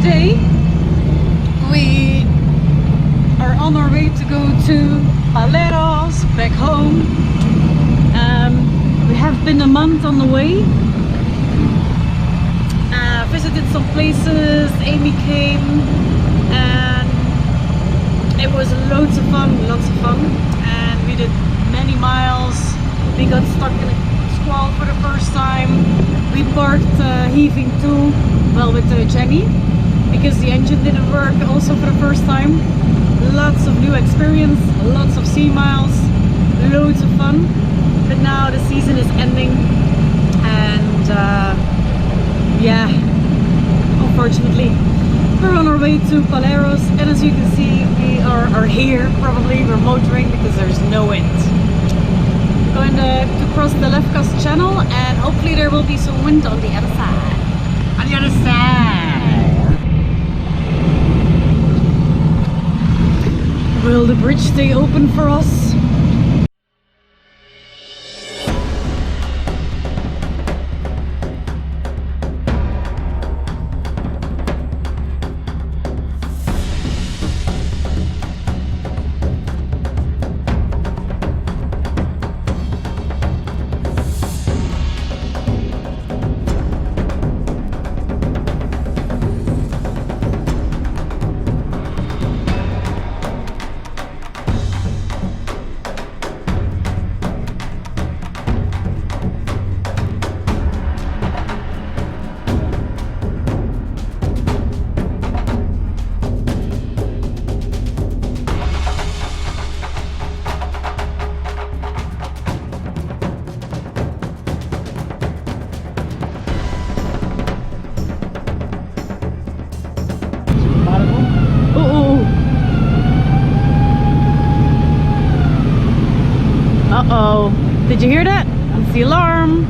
today we are on our way to go to Paleros, back home. We have been a month on the way. Visited some places, Amy came, and it was lots of fun, and we did many miles. We got stuck in a squall for the first time. We parked heaving too, well, with Jenny, because the engine didn't work also for the first time. Lots of new experience, lots of sea miles, loads of fun. But now the season is ending, and yeah, unfortunately we're on our way to Paleros, and as you can see, we are here. Probably we're motoring because there's no wind. Going to cross the left coast channel, and hopefully there will be some wind on the other side. On the other side! Will the bridge stay open for us? Uh-oh. Did you hear that? That's the alarm.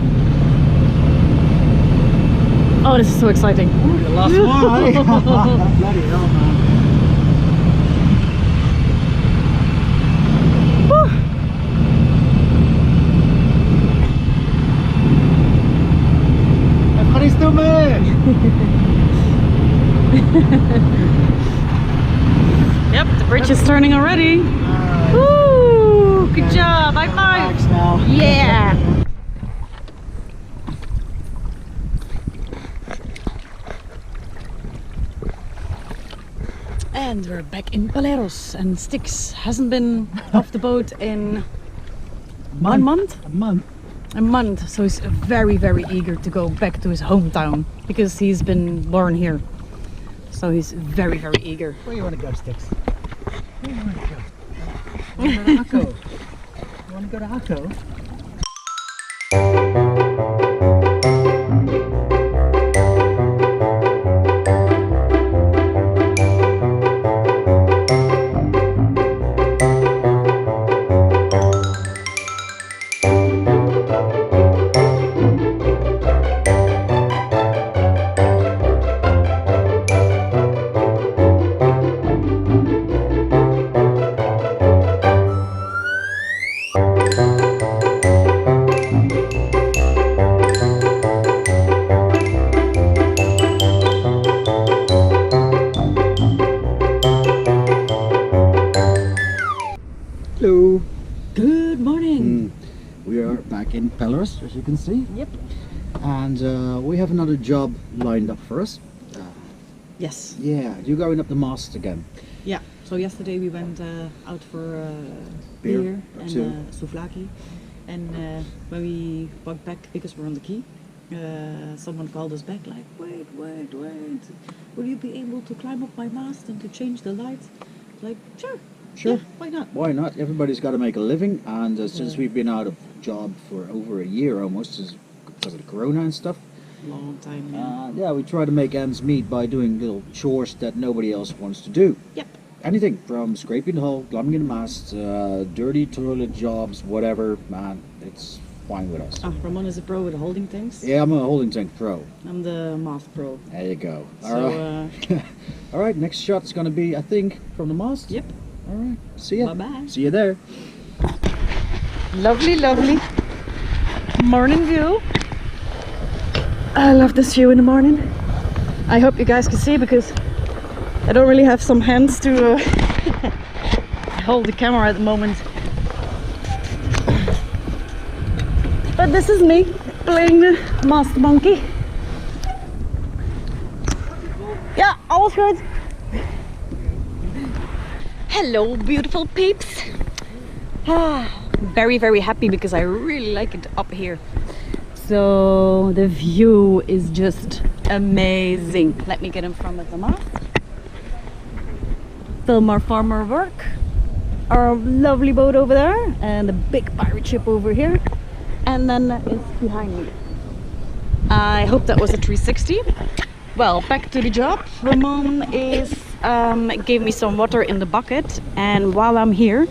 Oh, this is so exciting. Ooh, the last one, eh? Bloody hell, man. Woo. Everybody's to me! Yep, the bridge is turning already. Woo! Good job, high five! Now. Yeah! And we're back in Paleros, and Styx hasn't been off the boat in 1 month? A month, so he's very, very eager to go back to his hometown because he's been born here. So he's very, very eager. Where you want to go, Styx? Where you want to go? You want to go to Akko? You want to go to Akko? Hello. Good morning. We are back in Paleros, as you can see. Yep. And we have another job lined up for us. Yes. Yeah, you're going up the mast again. Yeah. So yesterday we went out for Beer and too. souvlaki, and when we walked back because we're on the quay, someone called us back like, wait, will you be able to climb up my mast and to change the lights? Like, sure. Sure. Yeah, why not? Why not? Everybody's got to make a living, and since we've been out of job for over a year almost, because of the corona and stuff, Long time. yeah, we try to make ends meet by doing little chores that nobody else wants to do. Yep. Anything from scraping the hull, climbing the mast, dirty toilet jobs, whatever, man, it's fine with us. Ramon is a pro with holding tanks. Yeah, I'm a holding tank pro. I'm the mast pro. There you go. So, All right, next shot's gonna be, I think, from the mast. Yep. All right, see ya. Bye-bye. See you there. Lovely, lovely morning view. I love this view in the morning. I hope you guys can see, because I don't really have some hands to hold the camera at the moment. But this is me playing the master monkey. Yeah, all's good. Hello, beautiful peeps. Very, very happy because I really like it up here. So the view is just amazing. Let me get in front of the mast. Film our farmer work. Our lovely boat over there, and the big pirate ship over here. And then it's behind me. I hope that was a 360. Well, back to the job. Ramon gave me some water in the bucket, and while I'm here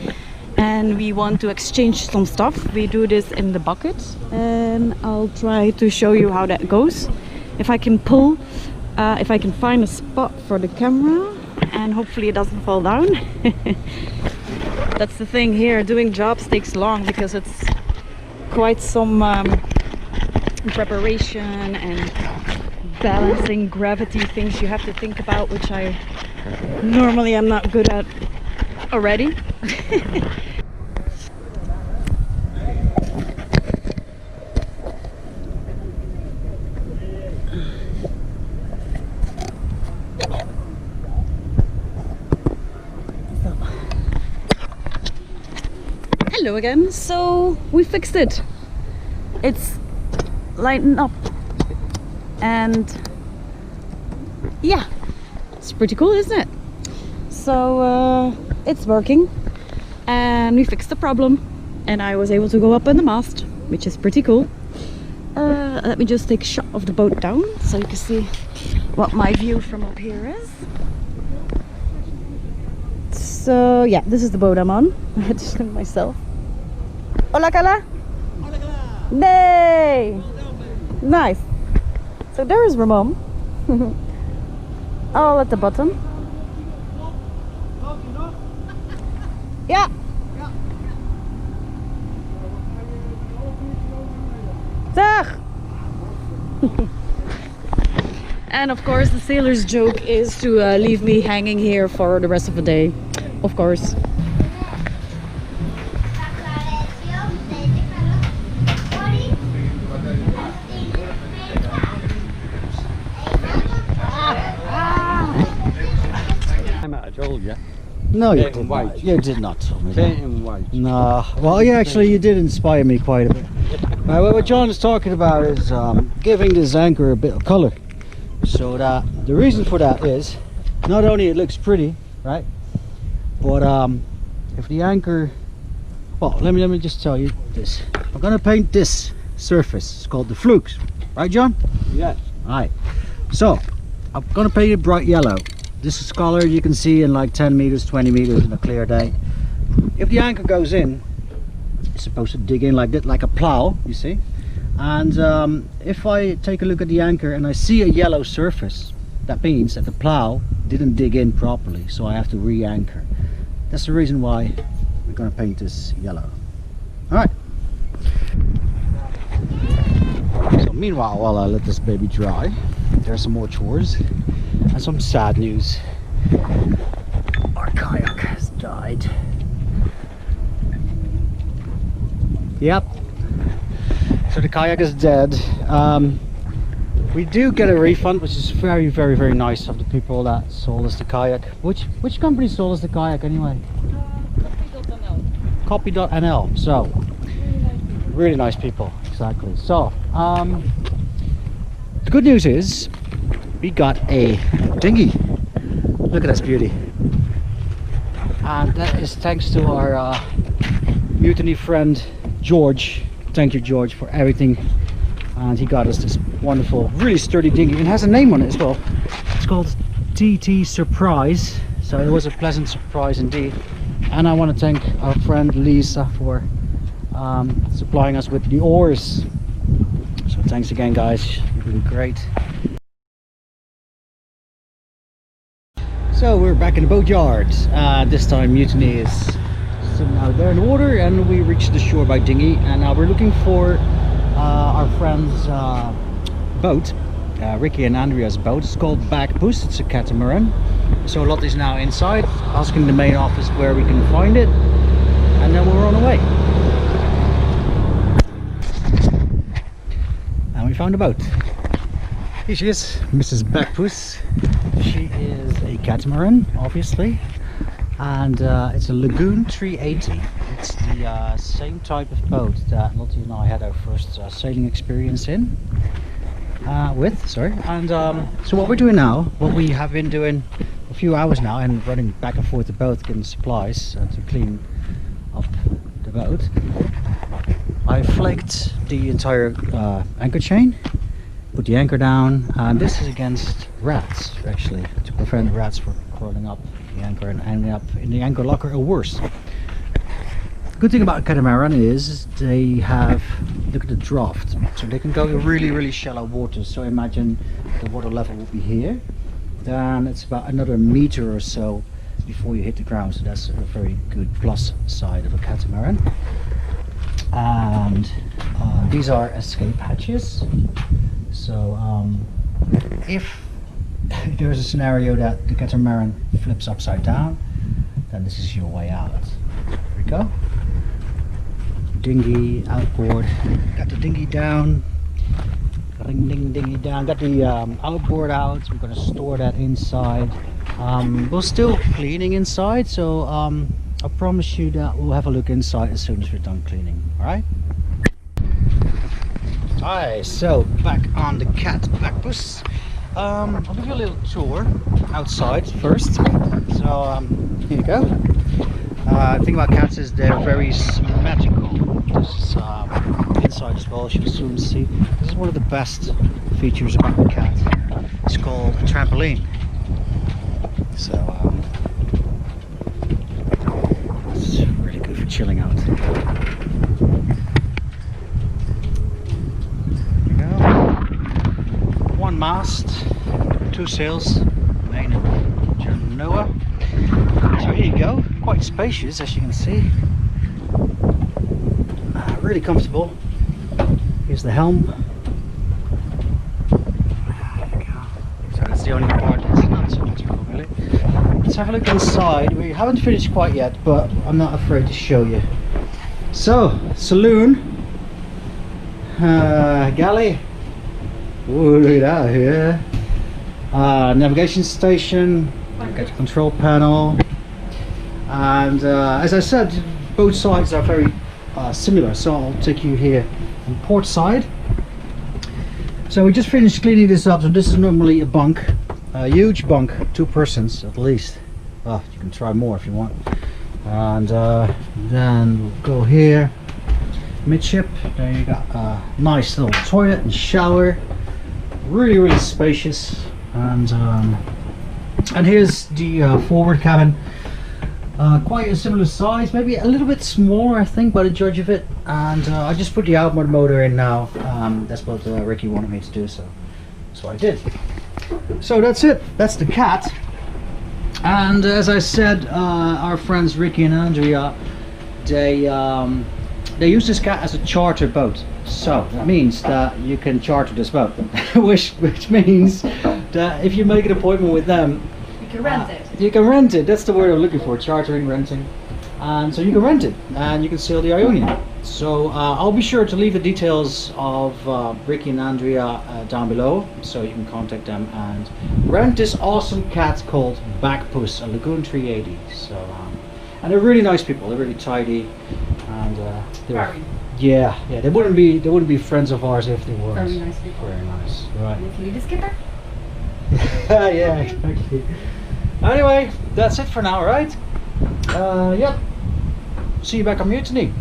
and we want to exchange some stuff, we do this in the bucket, and I'll try to show you how that goes. If I can pull, if I can find a spot for the camera, and hopefully it doesn't fall down. That's the thing here, doing jobs takes long because it's quite some preparation and balancing gravity things you have to think about, which I normally am not good at already. Hello again. So we fixed it. It's lightened up, and yeah, it's pretty cool, isn't it? So it's working, and we fixed the problem, and I was able to go up on the mast, which is pretty cool. Let me just take a shot of the boat down so you can see what my view from up here is. So yeah, this is the boat I'm on. I had to swim myself. Hola, Kala. Nay! Nice. So there is Ramon. All at the bottom. Yeah. Dag! And of course the sailor's joke is to leave me hanging here for the rest of the day. Of course. I told you. No, you Pink did and not. white. You did not tell me that. Pink and white. No. Well, yeah, actually, you did inspire me quite a bit. What John is talking about is giving this anchor a bit of color. So that the reason for that is not only it looks pretty, right? But if the anchor, well, let me just tell you this. I'm gonna paint this surface. It's called the flukes, right, John? Yes. All right. So I'm gonna paint it bright yellow. This is color you can see in like 10 meters, 20 meters in a clear day. If the anchor goes in, it's supposed to dig in like that, like a plow, you see. And if I take a look at the anchor and I see a yellow surface, that means that the plow didn't dig in properly, so I have to re-anchor. That's the reason why we're going to paint this yellow. All right. So meanwhile, while I let this baby dry, there's some more chores and some sad news. Our kayak has died. Yep. So the kayak is dead. We do get a refund, which is very, very, very nice of the people that sold us the kayak. Which company sold us the kayak anyway? Copy.nl. So really nice people, exactly. So the good news is we got a dinghy. Look at this beauty, and that is thanks to our mutiny friend George. Thank you, George, for everything. And he got us this wonderful, really sturdy dinghy, and has a name on it as well. It's called TT Surprise, so it was a pleasant surprise indeed. And I want to thank our friend Lisa for supplying us with the oars. So thanks again, guys, you've been great. So we're back in the boatyard. This time Mutiny is sitting out there in the water, and we reached the shore by dinghy, and now we're looking for our friend's boat. Ricky and Andrea's boat. It's called Bagpuss. It's a catamaran. So Lotte is now inside, asking the main office where we can find it, and then we're on our way. And we found a boat. Here she is, Mrs. Bagpuss. She is a catamaran, obviously, and it's a Lagoon 380. It's the same type of boat that Lotte and I had our first sailing experience in. And so what we're doing now, what we have been doing a few hours now, and running back and forth the boat, getting supplies to clean up the boat. I flaked the entire anchor chain, put the anchor down, and this is against rats, actually, to prevent rats from crawling up the anchor and ending up in the anchor locker or worse. Good thing about a catamaran is they have, look at the draft, so they can go in really shallow waters. So imagine the water level will be here, then it's about another meter or so before you hit the ground, so that's a very good plus side of a catamaran. And these are escape hatches, so if there's a scenario that the catamaran flips upside down, then this is your way out. There we go. Dinghy outboard, got the dinghy down, dinghy down, got the outboard out. We're going to store that inside. We're still cleaning inside, so I promise you that we'll have a look inside as soon as we're done cleaning. Alright? Alright, so back on the Bagpuss. I'll give you a little tour outside first. So here you go. The thing about cats is they're very symmetrical. This is inside as well, as you'll soon see. This is one of the best features about the cat. It's called a trampoline. So it's really good for chilling out. There you go. One mast, two sails, main and Genoa. So here you go, quite spacious as you can see. Really comfortable. Here's the helm. There you go. So that's the only part that's not symmetrical really. Let's have a look inside. We haven't finished quite yet, but I'm not afraid to show you. So, saloon, galley. Ooh, look at that here. Navigation station. Got the control panel. And as I said, both sides are very similar, so I'll take you here on port side. So we just finished cleaning this up. So this is normally a bunk, a huge bunk, 2 persons at least. Well, you can try more if you want. And then we'll go here, midship. There you got a nice little toilet and shower, really spacious. And here's the forward cabin. Quite a similar size, maybe a little bit smaller I think by the judge of it. And I just put the outboard motor in now. That's what Ricky wanted me to do, so that's what I did. So that's it, that's the cat. And as I said, our friends Ricky and Andrea, they use this cat as a charter boat. So that means that you can charter this boat, which means that if you make an appointment with them, You can rent it. you can rent it. That's the word I'm looking for, chartering, renting. And so you can rent it and you can sail the Ionian. So I'll be sure to leave the details of Ricky and Andrea down below, so you can contact them and rent this awesome cat called Bagpuss, a Lagoon 380. So and they're really nice people. They're really tidy, and they're yeah, they wouldn't be friends of ours if they weren't. Very nice people. Very nice, right? If you need a skipper. Yeah, exactly. Anyway, that's it for now, right? Yep. See you back on Mutiny.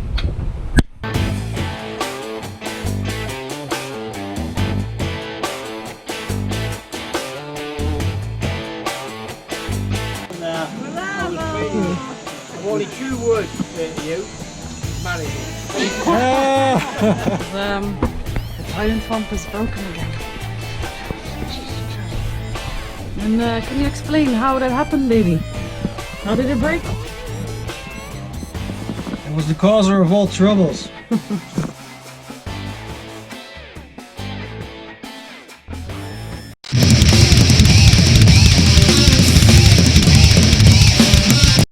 Only 2 words to you. Marry me. The toilet pump is broken again. And can you explain how that happened, baby? How did it break? It was the causer of all troubles.